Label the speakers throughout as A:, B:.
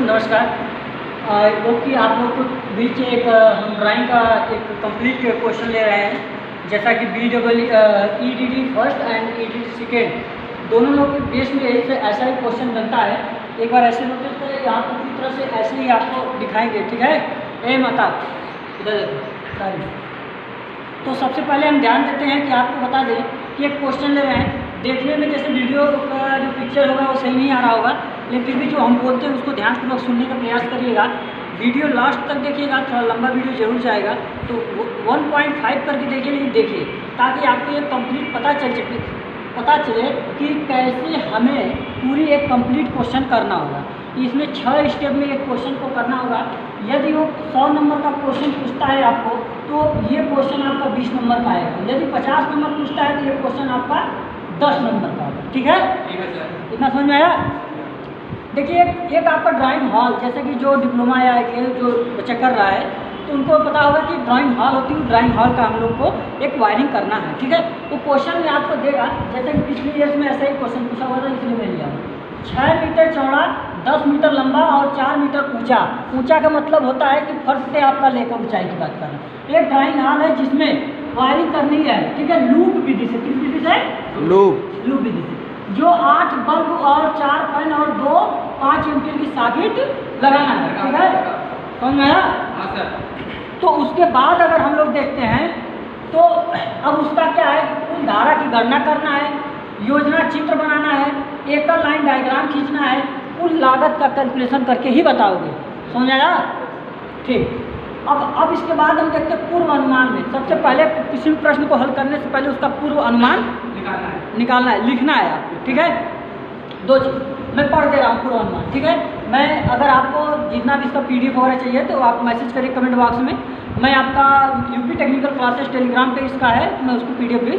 A: नमस्कार। क्योंकि आप लोग को बीच एक हम ड्राइंग का एक कंप्लीट क्वेश्चन ले रहे हैं, जैसा कि EDD first and EDD second दोनों लोग के बेस में ऐसा ही क्वेश्चन बनता है। एक बार ऐसे नोटिस करें, यहाँ पर पूरी तरह से ऐसे ही आपको दिखाएंगे, ठीक है। ए मता इधर देखो। तो सबसे पहले हम ध्यान देते हैं कि आपको बता दें कि एक क्वेश्चन ले रहे हैं। देखने में जैसे वीडियो का जो पिक्चर होगा वो सही नहीं आ रहा होगा, लेकिन फिर भी जो हम बोलते हैं उसको ध्यानपूर्वक सुनने का प्रयास करिएगा। वीडियो लास्ट तक देखिएगा, थोड़ा लंबा वीडियो जरूर जाएगा, तो 1.5 करके देखिए, लेकिन देखिए ताकि आपको ये कंप्लीट पता चले कि कैसे हमें पूरी एक कंप्लीट क्वेश्चन करना होगा। इसमें 6 स्टेप में एक क्वेश्चन को करना होगा। यदि वो 100 नंबर का क्वेश्चन पूछता है आपको, तो ये क्वेश्चन आपका 20 नंबर का आएगा। यदि 50 नंबर पूछता है तो ये क्वेश्चन आपका 10 नंबर का होगा, ठीक है। इतना समझ में आया। देखिए एक आपका ड्राइंग हॉल, जैसे कि जो डिप्लोमा या जो बच्चा कर रहा है तो उनको पता होगा कि ड्राइंग हॉल होती है। ड्राइंग हॉल का हम लोग को एक वायरिंग करना है, ठीक है। तो क्वेश्चन में आपको देगा, जैसे कि पिछले ईयर्स में ऐसा ही क्वेश्चन पूछा हुआ था, इसलिए मैं लिया 6 मीटर चौड़ा, 10 मीटर लंबा और 4 मीटर ऊंचा। ऊंचा का मतलब होता है कि फर्श से आपका लेकर ऊंचाई की बात कर रहे हैं। एक ड्राइंग हॉल है जिसमें वायरिंग करनी है, ठीक है, लूप विधि से। किस विधि से? लूप विधि से। जो 8 बल्ब और 4 फैन और 2 5 एम्पीयर की सॉकेट लगाना है, ठीक है। समझ में आया? हाँ सर। तो उसके बाद अगर हम लोग देखते हैं तो अब उसका क्या है, कुल धारा की गणना करना है, योजना चित्र बनाना है, एकल लाइन डायग्राम खींचना है, कुल लागत का कैलकुलेशन करके ही बताओगे। समझ आया? ठीक। अब इसके बाद हम देखते हैं पूर्व अनुमान में। सबसे पहले किसी भी प्रश्न को हल करने से पहले उसका पूर्व अनुमान निकालना है, लिखना है आपको, ठीक है। 2 चीज़ मैं पढ़ दे रहा हूँ, पूर्व अनुमान, ठीक है। मैं अगर आपको जितना भी इसका PDF वगैरह चाहिए तो आप मैसेज करिए कमेंट बॉक्स में। मैं आपका यूपी टेक्निकल क्लासेस टेलीग्राम पे इसका है, तो मैं उसको PDF भी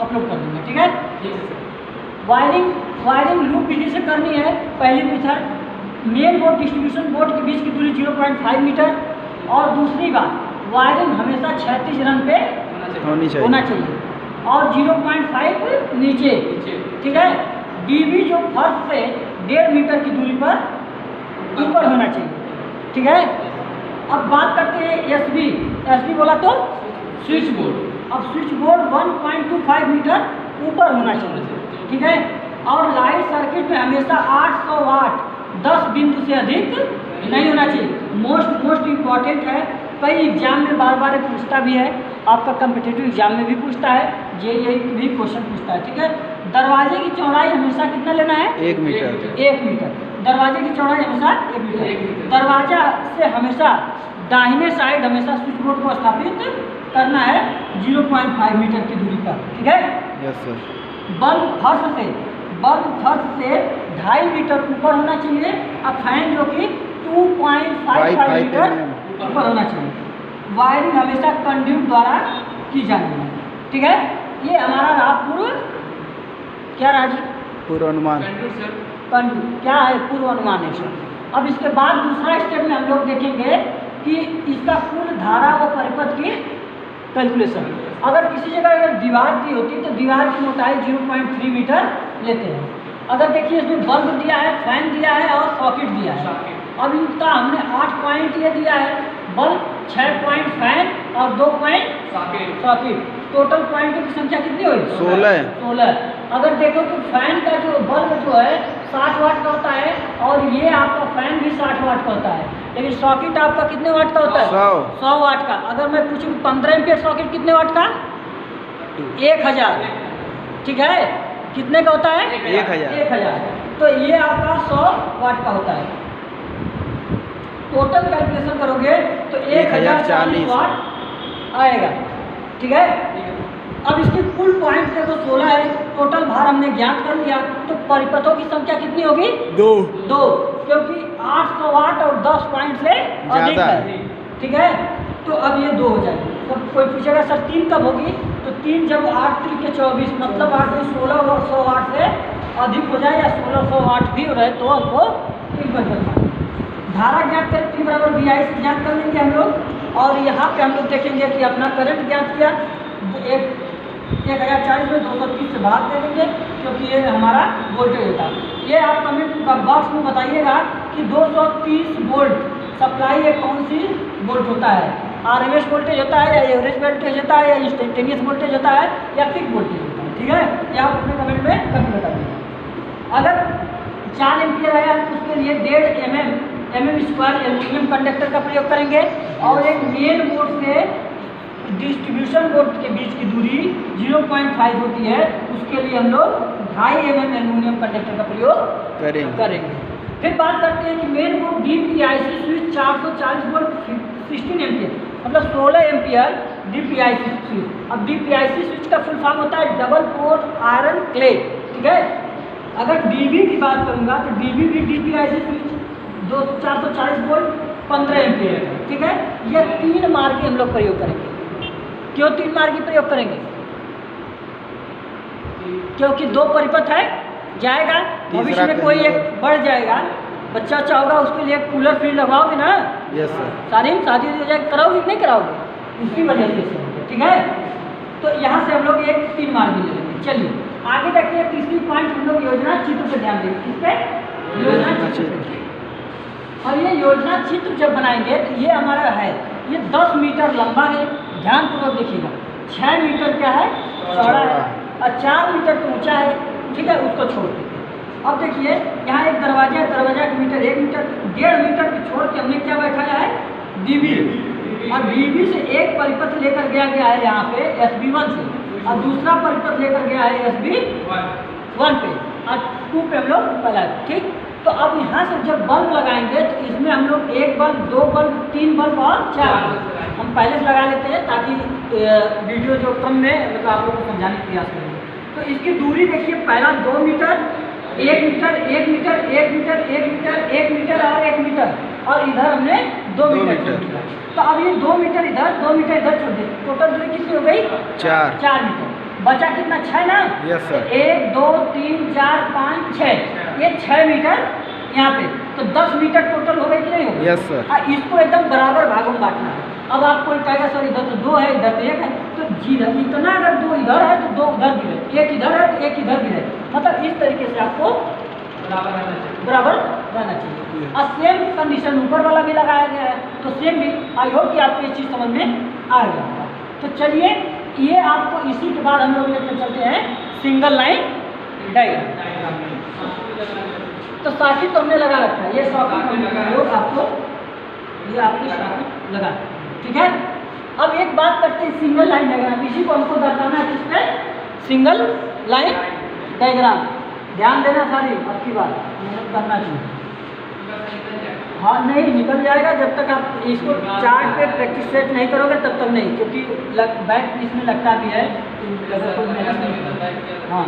A: अपलोड कर दूँगा, ठीक है। वायरिंग लूप विधि से करनी है। पहली method, main board distribution board के बीच की दूरी 0.5 मीटर। और दूसरी बात, वायरिंग हमेशा 36 रन पे होना चाहिए और 0.5 नीचे, ठीक है। DB जो फर्श से 1.5 मीटर की दूरी पर ऊपर होना चाहिए, ठीक है। अब बात करते हैं SB बोला तो स्विच बोर्ड। अब स्विच बोर्ड 1.25 मीटर ऊपर होना चाहिए, ठीक है। और लाइट सर्किट में हमेशा 800 वाट 10 बिंदु से अधिक नहीं होना चाहिए। मोस्ट इम्पॉर्टेंट है, कई एग्जाम में बार बार पूछता भी है, आपका कम्पिटिटिव एग्जाम में भी पूछता है, JEE भी क्वेश्चन पूछता है, ठीक है। दरवाजे की चौड़ाई हमेशा कितना लेना है? 1 मीटर। 1 मीटर दरवाजे की चौड़ाई हमेशा 1 मीटर। दरवाजा से हमेशा दाहिने साइड हमेशा स्विच बोर्ड को स्थापित करना है 0.5 मीटर की दूरी पर, ठीक है।
B: Yes sir.
A: बल्ब फर्श से 2.5 मीटर ऊपर होना चाहिए। अब फैन जो कि 2.55 मीटर ऊपर होना चाहिए। वायरिंग हमेशा कंड्यूट द्वारा की जानी है, ठीक है। ये हमारा रहा क्या रहा जी?
B: पूर्व अनुमान।
A: कंड्यूट क्या है? पूर्व अनुमान है सर। अब इसके बाद दूसरा स्टेप में हम लोग देखेंगे कि इसका कुल धारा व परिपथ की कैलकुलेशन। अगर किसी जगह अगर दीवार दी होती तो दीवार की मोटाई 0.3 मीटर लेते हैं। अगर देखिए इसमें बल्ब दिया है, फैन दिया है और सॉकेट दिया है। अब इनका हमने 8 पॉइंट ये दिया है, बल्ब 6 पॉइंट फैन और 2 पॉइंट सॉकेट। टोटल पॉइंटों की संख्या कितनी हुई? 16। अगर देखो तो फैन का जो बल्ब जो है 60 वाट का होता है और ये आपका फैन भी 60 वाट का होता है, लेकिन सॉकेट आपका कितने वाट का होता है? 100 वाट का। अगर मैं पूछूँ 15 एम्पियर सॉकेट कितने वाट का? 1000, ठीक है। कितने का होता है? 1000। तो ये आपका 100 वाट का होता है। टोटल कैलकुलेशन करोगे तो 1040 वाट आएगा, ठीक है। अब इसकी कुल पॉइंट देखो 16 है। टोटल भार हमने ज्ञात कर लिया, तो परिपथों की संख्या कितनी होगी? 2, क्योंकि 800 वाट और 10 पॉइंट से अधिक है, ठीक है। तो अब ये 2 हो जाएगी। तो कोई पूछेगा सर 3 कब होगी? तो 3 जब 8 3 के 24 मतलब 8 में 1600 वाट से अधिक हो जाए या 1600 वाट भी हो रहे तो आपको ठीक बन जाता है। धारा ज्ञात कर P बराबर BI से ज्ञात कर लेंगे हम लोग। और यहाँ पे हम लोग देखेंगे कि अपना करंट ज्ञात किया, 1040 में 230 से भाग दे देंगे क्योंकि ये हमारा वोल्टेज होता है। ये आप कमेंट बॉक्स में बताइएगा कि 230 वोल्ट सप्लाई एक कौन सी वोल्ट होता है, RMS वोल्टेज होता है या एवरेज वोल्टेज होता है या इंस्टेंटेनियस वोल्टेज होता है या पिक वोल्टेज होता है। ठीक है, ये आप अपने कमेंट में करके बता दीजिए। अगर 4 एम्पियर आया तो उसके लिए 1.5 mm स्क्वायर एल्यूमिनियम कंडक्टर का प्रयोग करेंगे और एक मेन बोर्ड से डिस्ट्रीब्यूशन बोर्ड के बीच की दूरी 0.5 होती है, उसके लिए हम लोग 2.5 mm एल्यूमिनियम कंडक्टर का प्रयोग करेंगे। फिर बात करते हैं कि main board DPIC switch 440 volt 16 ampere मतलब 16 एम्पियर DPIC स्विच। अब DPIC स्विच का फुल फॉर्म होता है डबल पोल आयरन क्ले। ठीक है, अगर DB की बात करूंगा तो DB भी DPIC स्विच 440 वोल्ट 15 एम्पियर है। ठीक है, ये 3 मार्ग के हम लोग प्रयोग करेंगे। क्यों 3 मार्ग की प्रयोग करेंगे? क्योंकि 2 परिपथ है, जाएगा भविष्य में कोई एक बढ़ जाएगा, बच्चा चाहोगा उसके लिए कूलर फ्री लगवाओगे ना।
B: Yes sir.
A: शादी हो जाए कराओगे कि नहीं कराओगे, उसकी वजह से। ठीक है, तो यहाँ से हम लोग एक 3 मार्ग ले लेंगे। चलिए आगे देखिए, तीसरी पॉइंट हम लोग योजना चित्र पर ध्यान देंगे। किस पे? योजना चित्र। और ये योजना चित्र जब बनाएंगे तो ये हमारा है, ये 10 मीटर लंबा है, ध्यानपूर्वक देखिएगा। 6 मीटर क्या है, चौड़ा है और 4 मीटर तो ऊंचा है। ठीक है, उसको छोड़ देते हैं। अब देखिए यहाँ एक दरवाजा है, दरवाजा का मीटर 1 मीटर, 1.5 मीटर को छोड़ के हमने क्या बैठाया है, DB। और DB से एक परिपथ लेकर गया है यहाँ पे SB1 से, और दूसरा परिपथ लेकर गया है SB1 पे, और 2 पे हम लोग पहला। ठीक, तो अब यहाँ से जब बल्ब लगाएंगे तो इसमें हम लोग 1 बल्ब, 2 बल्ब, 3 बल्ब और 4 बल्ब हम पहले से लगा लेते हैं, ताकि वीडियो जो कम में मतलब आप लोगों को समझाने का प्रयास करेंगे। तो इसकी दूरी देखिए, पहला 2 metre, 1 metre, 1 metre, 1 metre, 1 metre, 1 metre और 1 मीटर, और इधर हमने 2 मीटर। तो अब ये 2 मीटर इधर, 2 मीटर इधर छोड़ दें, टोटल दूरी कितनी हो गई? 4 मीटर। बचा कितना? 6 ना।
B: Yes sir.
A: 1 2 3 4 5 6, ये 6 मीटर यहाँ पे, तो 10 मीटर टोटल हो गई कि नहीं हो गई?
B: Yes sir.
A: इसको एकदम बराबर भागों में बांटना है। अब आपको कहेगा सर इधर तो 2 है, इधर तो 1 है, तो जीरो इतना, अगर 2 इधर है तो 2 उधर भी रहे, 1 इधर है तो 1 इधर भी रहे, मतलब इस तरीके से आपको बराबर रहना चाहिए। और सेम कंडीशन ऊपर वाला भी लगाया गया है, तो सेम भी। आई होप कि आपको ये चीज़ समझ में आ गया होगा। तो चलिए ये आपको इसी के बाद हम लोग लेकर चलते हैं सिंगल लाइन डायग्राम। तो सॉकेट तो हमने लगा रखा है, ये सॉकेट हम लोग आपको, ये आपकी सॉकेट लगा। ठीक है, अब एक बात करते हैं सिंगल लाइन डायग्राम, इसी को हमको दर्शाना है किसमें? Single line diagram. ध्यान देना सारी, आपकी बात मेहनत करना चाहिए। हाँ नहीं निकल जाएगा, जब तक आप इसको चार्ट पे प्रैक्टिस सेट नहीं करोगे तब तक नहीं, क्योंकि बैक इसमें लगता भी है, कोई मेहनत नहीं करता। हाँ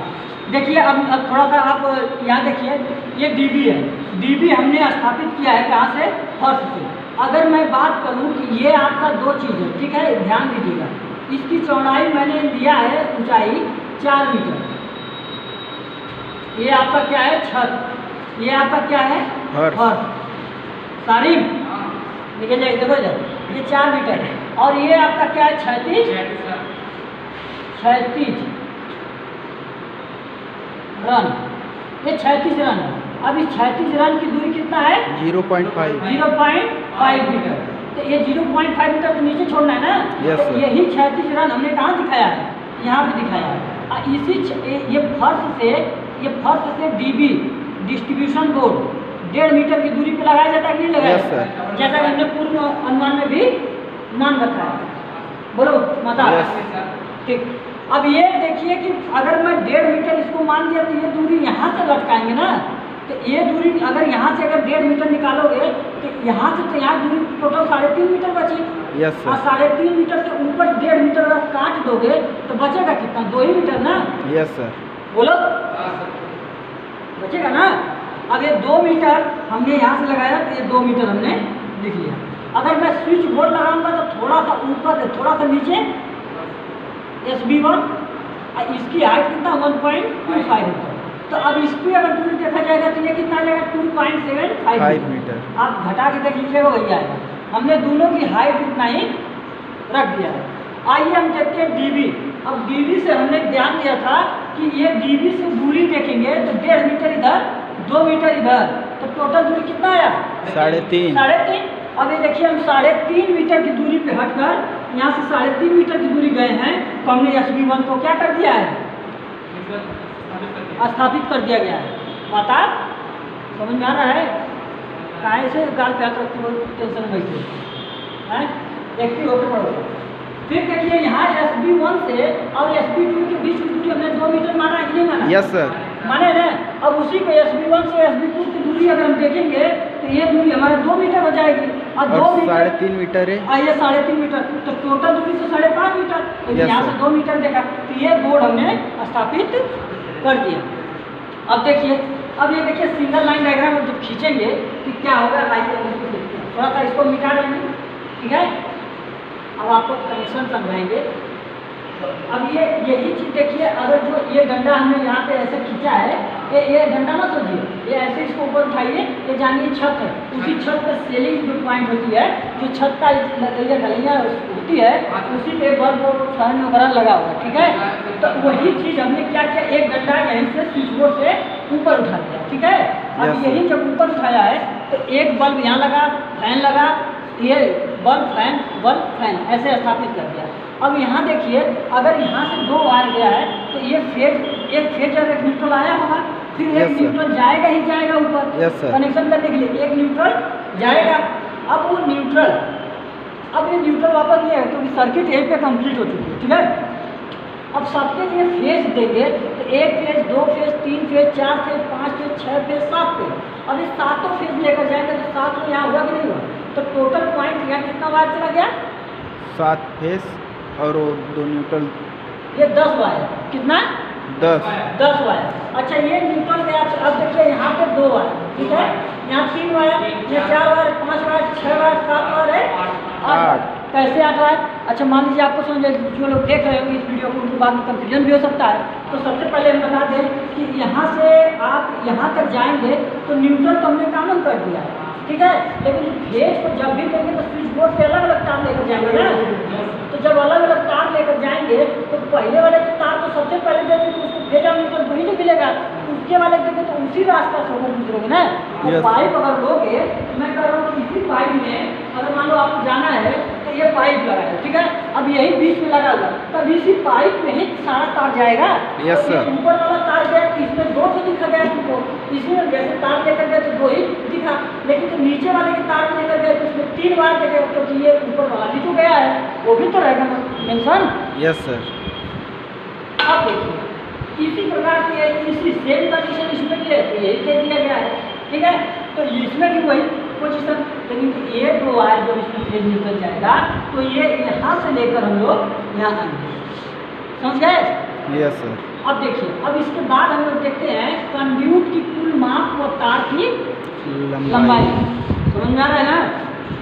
A: देखिए, अब थोड़ा सा आप यहाँ देखिए, ये DB है, DB हमने स्थापित किया है कहाँ से? फर्स्ट से। अगर मैं बात करूँ कि ये आपका 2 चीज़ है, ठीक है, ध्यान दीजिएगा। इसकी चौड़ाई मैंने दिया है, ऊंचाई 4 मीटर। ये आपका क्या है? छत। ये आपका क्या है? फर्श। सारी निकल जाए, देखो इधर, ये 4 मीटर है। और ये आपका क्या है? 36 रन। ये 36 रन है। अब इस 36 रन की दूरी कितना है? 0.5 मीटर। तो ये 0.5 मीटर तो नीचे छोड़ना है ना।
B: yes,
A: तो यही 36 रन हमने कहाँ दिखाया है? यहाँ पे दिखाया है। इसी ये फर्श से DB डिस्ट्रीब्यूशन बोर्ड 1.5 मीटर की दूरी पे लगाया जाता है कि नहीं लगाया?
B: yes,
A: जैसा कि हमने पूर्व अनुमान में भी मान रखा है। बोलो माता। ठीक, अब ये देखिए कि अगर मैं 1.5 मीटर इसको मान दिया तो ये दूरी यहाँ से लटकाएंगे ना, तो ये दूरी अगर यहाँ से अगर 1.5 मीटर निकालोगे तो यहाँ से तो यहाँ दूरी टोटल 3.5 मीटर बची।
B: Yes sir.
A: और 3.5 मीटर से ऊपर 1.5 मीटर अगर काट दोगे तो बचेगा कितना? 2 ही मीटर ना।
B: Yes sir.
A: बोलो बचेगा ना। अब ये 2 मीटर हमने यहाँ से लगाया, तो ये 2 मीटर हमने लिख लिया। अगर मैं स्विच बोर्ड लगाऊंगा तो थोड़ा सा ऊपर, थोड़ा सा नीचे SB1, इसकी हाइट कितना? 1.25 मीटर। तो अब इसकी अगर दूरी देखा जाएगा तो ये कितना आ जाएगा? 2.75 मीटर। आप घटा के देख लीजिएगा, वही आएगा। हमने दोनों की हाइट इतना ही रख दिया है। आइए हम देखते हैं DB। अब DB से हमने ध्यान दिया था कि ये DB से दूरी देखेंगे तो 1.5 मीटर इधर, 2 मीटर इधर, तो टोटल दूरी कितना आया?
B: 3.5।
A: 3.5। अब ये देखिए हम 3.5 मीटर की दूरी पे हटकर यहाँ से 3.5 मीटर की दूरी गए हैं, तो हमने SB1 को क्या कर दिया है? स्थापित कर दिया गया है। बता समझ में आ रहा है? कहाँ से गाल पे हाथ रखते हो, टेंशन में बैठे हैं, एक्टिव होकर पढ़ो। फिर देखिए यहाँ SB1 से और SB2 के बीच की दूरी हमने 2 मीटर माना है कि नहीं माना?
B: Yes sir.
A: माने ना। अब उसी को SB1 से SB2 की दूरी अगर हम देखेंगे तो ये दूरी हमारे 2 मीटर हो जाएगी और 2 मीटर
B: 3.5 मीटर है।
A: ये 3.5 मीटर, तो टोटल दूरी तो 5.5 मीटर, तो यहाँ से 2 मीटर देखा, तो ये बोर्ड हमने स्थापित कर दिया। अब देखिए, अब ये देखिए सिंगल लाइन डायग्राम जब खींचेंगे तो क्या होगा, थोड़ा सा इसको मिटा देंगे, ठीक है। अब आपको कनेक्शन समझाएंगे। तो अब यही चीज़ देखिए, अगर जो ये डंडा हमने यहाँ पे ऐसे खींचा है, ये डंडा ना सोचिए, ये ऐसे इसको ऊपर उठाइए, ये जानिए छत है, उसी छत पर सेलिंग जो पॉइंट होती है, जो छत का ये ढलैया होती है, उसी पे बल्ब और फैन वगैरह लगा हुआ है, ठीक है। तो वही चीज़ हमने क्या किया, एक डंडा यहीं से स्विच बोर्ड से ऊपर उठा दिया, ठीक है। अब यही जब ऊपर उठाया है तो एक बल्ब यहाँ लगा, फैन लगा, ये बल्ब फैन ऐसे स्थापित कर दिया। अब यहाँ देखिए, अगर यहाँ से 2 वायर गया है तो ये एक फेज और एक न्यूट्रल आया होगा, फिर एक न्यूट्रल जाएगा ही जाएगा ऊपर कनेक्शन करने के लिए, एक न्यूट्रल जाएगा। अब वो न्यूट्रल, अब ये न्यूट्रल वापस नहीं है क्योंकि सर्किट यहीं पे कंप्लीट हो चुकी है, ठीक है। अब सबके लिए फेज देंगे तो 1 phase, 2 phase, 3 phase, 4 phase, 5 phase, 6 phase, 7 phase. अब ये 7 फेज लेकर जाएंगे तो 7 में यहाँ हुआ कि नहीं हुआ, तो टोटल पॉइंट यहाँ कितना वायर चला गया?
B: 7 फेज और 2 न्यूट्रल,
A: ये 10 वायर, कितना? 10 वायर। अच्छा ये न्यूट्रल गया, अब देखिए यहाँ पे 2 वायर, ठीक है, यहाँ 3 वायर, ये 4 वायर, 5 वायर, 6 वायर, 7 वायर है 8। कैसे 8 वायर? अच्छा मान लीजिए आपको समझ, जो लोग देख रहे होंगे इस वीडियो को उनको बाद में कंफ्यूजन भी हो सकता है, तो सबसे पहले हम बता दें कि यहाँ से आप यहाँ तक जाएंगे तो न्यूट्रल तो हमने काम कर दिया है, ठीक है, लेकिन फेज को जब भी देंगे तो स्विच बोर्ड से अलग अलग तार लेकर जाएंगे ना। तो जब अलग अलग तार लेकर जाएंगे तो पहले वाले जो तार तो सबसे पहले देंगे तो उसको फेज और न्यूट्रल वही तो मिलेगा, उसके वाले देंगे तो उसी रास्ता से होकर गुजरोगे ना। तो पाइप अगर लोगे, मैं कह रहा हूँ कि इसी पाइप में अगर मान लो आपको जाना है तो ये पाइप लगा है, ठीक है, अब यही बीच में लगा हुआ, तब इसी पाइप में ही सारा तार जाएगा।
B: Yes sir.
A: ऊपर वाला तार गया, इसमें 2 तो दिखा गया तुमको, इसमें जैसे तार लेकर गए तो 2 ही दिखा, लेकिन तो नीचे वाले के तार लेकर गए तो उसमें 3 बार देखेगा, क्योंकि ये ऊपर वाला भी तो गया है, वो भी तो रहेगा मेंशन।
B: Yes sir.
A: अब देखिए इसी प्रकार से इसी सेम कंडीशन इसमें भी है, तो यही दे दिया गया है, ठीक है। तो इसमें भी वही पोजीशन, लेकिन ये 2 वायर जब इसमें फेज निकल जाएगा तो ये यहाँ से लेकर हम लोग यहाँ आएंगे, समझ गए?
B: Yes sir.
A: अब देखिए, अब इसके बाद हम लोग देखते हैं कंड्यूट की कुल माप व तार की लंबाई। समझ में आ रहा है ना?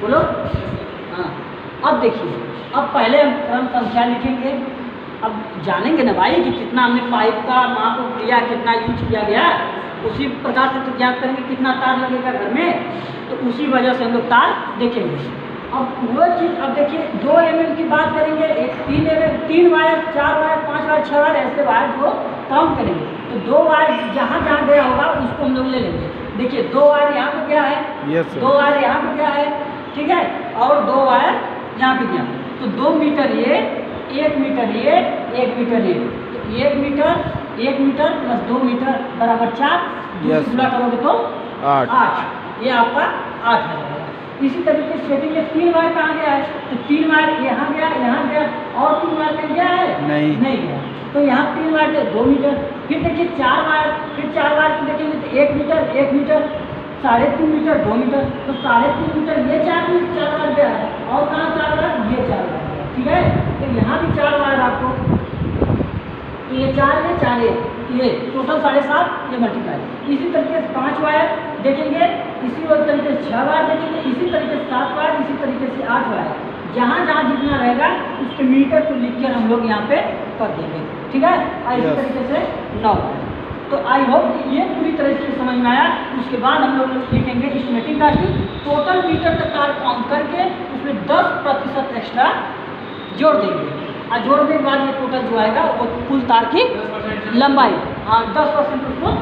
A: बोलो। हाँ, अब देखिए, अब पहले हम क्रम संख्या लिखेंगे। अब जानेंगे ना भाई कि कितना हमने पाइप का माप किया, कितना यूज किया गया, उसी प्रकार से तो ज्ञात करेंगे कितना तार लगेगा घर में, तो उसी वजह से हम लोग तार देखेंगे। अब वो चीज़, अब देखिए 2 mm की बात करेंगे, एक 3 mm, 3 wire, 4 wire, 5 wire, 6 wire, ऐसे वायर जो काउंट करेंगे, तो 2 वायर जहाँ जहाँ गया होगा उसको हम लोग ले लेंगे। देखिए 2 वायर यहाँ पे गया है, 2 वायर यहाँ पे गया है, ठीक है, और 2 वायर यहाँ पे गया, तो 2 मीटर ये, 1 मीटर ये, 1 मीटर ये, तो 1 मीटर प्लस 2 मीटर बराबर 4, पूरा करोगे तो 8, ये आपका 8 है। इसी तरीके से ये 3 वायर कहाँ गया है, तो 3 वायर यहाँ गया, और 3 वायर कहीं गया है? नहीं गया, तो यहाँ 3 वायर थे 2 मीटर। फिर देखिए 4 वायर, फिर 4 वायर की देखेंगे तो 1 मीटर, 3.5 मीटर, 2 मीटर, तो 3.5 मीटर ये 4 वायर गया है, और कहाँ 4 वायर? ये 4 वायर गया, ठीक है। तो यहाँ भी 4 वायर आपको, तो ये 4 ये 4 ये टोटल 7.5 ये मल्टीप्लाई। इसी तरीके से 5 वायर देखेंगे, इसी तरीके से 6 वायर देखेंगे, इसी तरीके से 7 वायर, इसी तरीके से 8 वायर, जहाँ जहाँ जितना रहेगा उसके मीटर को लिख कर हम लोग यहाँ पे कर देंगे, ठीक है। और इसी तरीके से 9 वायर। तो आई होप ये पूरी तरह से समझ में आया। उसके बाद हम लोग लिखेंगे एस्टिमेटिंग कास्टिंग, टोटल मीटर का तार काउंट करके उसमें 10% एक्स्ट्रा जोड़ देंगे, और जोड़ने के बाद ये टोटल जो आएगा वो कुल तार की लंबाई, हाँ 10% उसको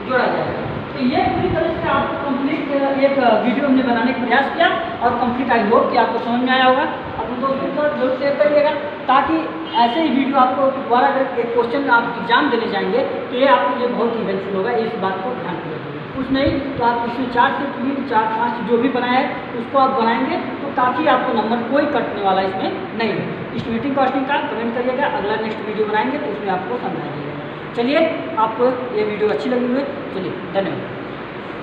A: जोड़ा जाएगा। तो ये पूरी तरह से आपको कंप्लीट एक वीडियो हमने बनाने का प्रयास किया और कंप्लीट आई होप कि आपको समझ में आया होगा। अपने दोस्तों के साथ जरूर शेयर करिएगा ताकि ऐसे ही वीडियो आपको दोबारा अगर एक क्वेश्चन आप एग्जाम देने जाएंगे तो ये आपके लिए बहुत ही हेल्पफुल होगा, इस बात को ध्यान रखिएगा। कुछ नहीं तो आप इसमें 4 से 3 4 5 जो भी बनाया है उसको आप बनाएंगे तो काफ़ी आपको नंबर कोई कटने वाला इसमें नहीं है। एस्टिमेटिंग कॉस्टिंग का कमेंट करिएगा, अगला नेक्स्ट वीडियो बनाएंगे तो उसमें आपको समझा दिएगा। चलिए, आपको ये वीडियो अच्छी लगी हुई है, चलिए धन्यवाद।